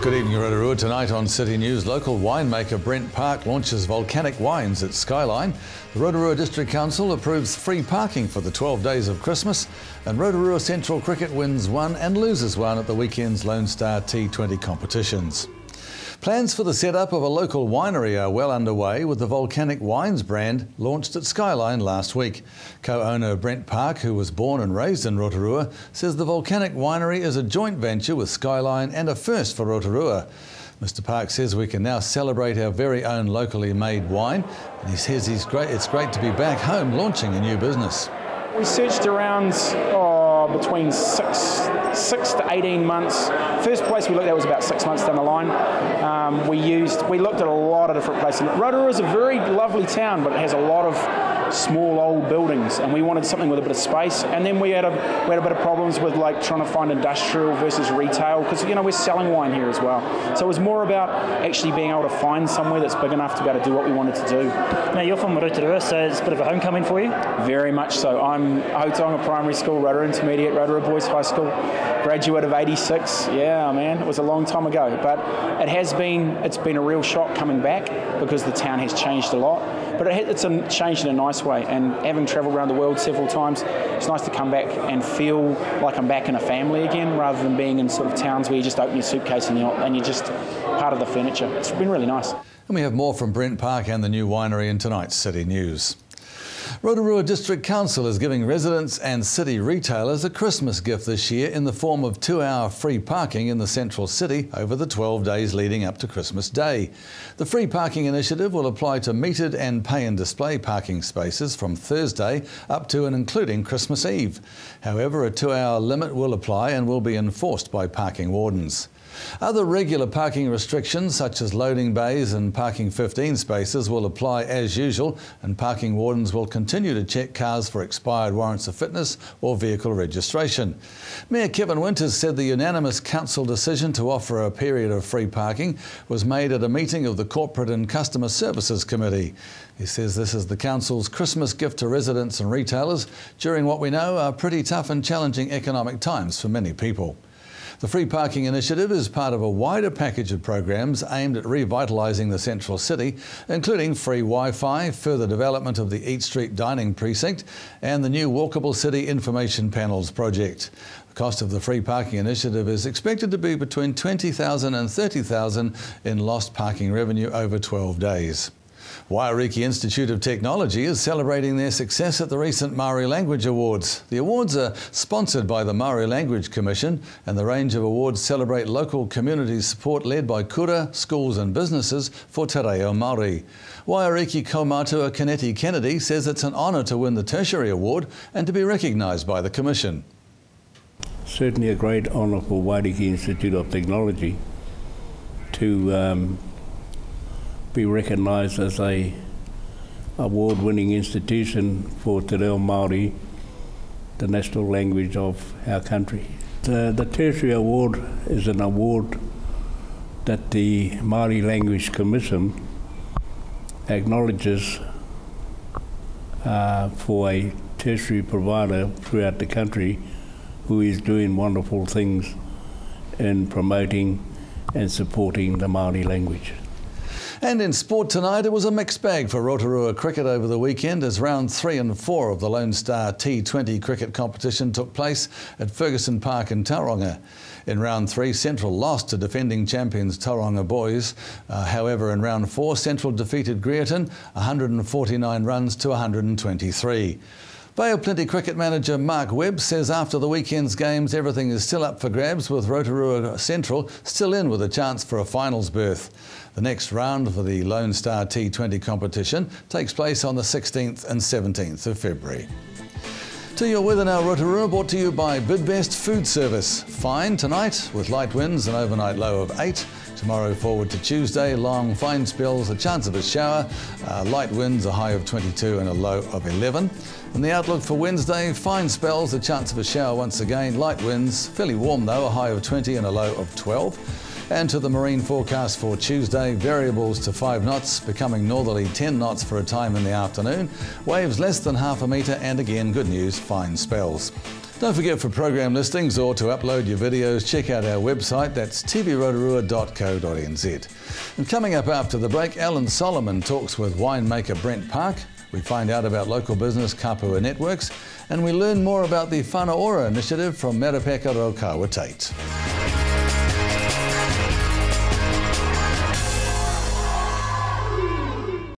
Good evening, Rotorua. Tonight on City News, local winemaker Brent Park launches volcanic wines at Skyline. The Rotorua District Council approves free parking for the 12 days of Christmas. And Rotorua Central Cricket wins one and loses one at the weekend's Lone Star T20 competitions. Plans for the setup of a local winery are well underway, with the Volcanic Wines brand launched at Skyline last week. Co-owner Brent Park, who was born and raised in Rotorua, says the Volcanic Winery is a joint venture with Skyline and a first for Rotorua. Mr Park says we can now celebrate our very own locally made wine, and he says it's great to be back home launching a new business. We searched around between six to 18 months. First place we looked at was about 6 months down the line. We looked at a lot of different places. Rotorua is a very lovely town, but it has a lot of small old buildings, and we wanted something with a bit of space. And then we had a bit of problems with like trying to find industrial versus retail, because we're selling wine here as well. So it was more about actually being able to find somewhere that's big enough to be able to do what we wanted to do. Now you're from Rotorua, so it's a bit of a homecoming for you? Very much so. I'm Hotonga Primary School, Rotorua Intermediate, Rotorua Boys High School, graduate of '86. Yeah, man, it was a long time ago, but it's been a real shock coming back because the town has changed a lot. But it's changed in a nice way, and having travelled around the world several times, it's nice to come back and feel like I'm back in a family again, rather than being in sort of towns where you just open your suitcase and you're just part of the furniture. It's been really nice. And we have more from Brent Park and the new winery in tonight's City News. Rotorua District Council is giving residents and city retailers a Christmas gift this year in the form of 2-hour free parking in the central city over the 12 days leading up to Christmas Day. The free parking initiative will apply to metered and pay and display parking spaces from Thursday up to and including Christmas Eve. However, a 2-hour limit will apply and will be enforced by parking wardens. Other regular parking restrictions, such as loading bays and parking 15 spaces, will apply as usual, and parking wardens will continue to check cars for expired warrants of fitness or vehicle registration. Mayor Kevin Winters said the unanimous council decision to offer a period of free parking was made at a meeting of the Corporate and Customer Services Committee. He says this is the council's Christmas gift to residents and retailers during what we know are pretty tough and challenging economic times for many people. The free parking initiative is part of a wider package of programs aimed at revitalising the central city, including free Wi-Fi, further development of the Eat Street dining precinct and the new Walkable City Information Panels project. The cost of the free parking initiative is expected to be between $20,000 and $30,000 in lost parking revenue over 12 days. Waiariki Institute of Technology is celebrating their success at the recent Māori Language Awards. The awards are sponsored by the Māori Language Commission, and the range of awards celebrate local community support led by kura, schools and businesses for te reo Māori. Waiariki Kaumatua Kaneti Kennedy says it's an honour to win the tertiary award and to be recognised by the Commission. Certainly a great honour for Waiariki Institute of Technology to be recognised as a award-winning institution for te reo Māori, the national language of our country. The Tertiary Award is an award that the Māori Language Commission acknowledges for a tertiary provider throughout the country who is doing wonderful things in promoting and supporting the Māori language. And in sport tonight, it was a mixed bag for Rotorua cricket over the weekend as round 3 and 4 of the Lone Star T20 cricket competition took place at Ferguson Park in Tauranga. In round 3, Central lost to defending champions Tauranga Boys. However, in round 4, Central defeated Greerton 149 runs to 123. Bay of Plenty cricket manager Mark Webb says after the weekend's games everything is still up for grabs, with Rotorua Central still in with a chance for a finals berth. The next round for the Lone Star T20 competition takes place on the 16th and 17th of February. To your weather now, Rotorua, brought to you by Bidbest Food Service. Fine tonight with light winds, an overnight low of 8. Tomorrow forward to Tuesday, long fine spells, a chance of a shower, light winds, a high of 22 and a low of 11. And the outlook for Wednesday, fine spells, a chance of a shower once again, light winds, fairly warm though, a high of 20 and a low of 12. And to the marine forecast for Tuesday, variables to 5 knots, becoming northerly 10 knots for a time in the afternoon, waves less than half a metre, and again, good news, fine spells. Don't forget, for program listings or to upload your videos, check out our website, that's tvrotorua.co.nz. And coming up after the break, Alan Solomon talks with winemaker Brent Park. We find out about local business Kapua Networks, and we learn more about the Whanaora initiative from Marapeka Raukawa Tate.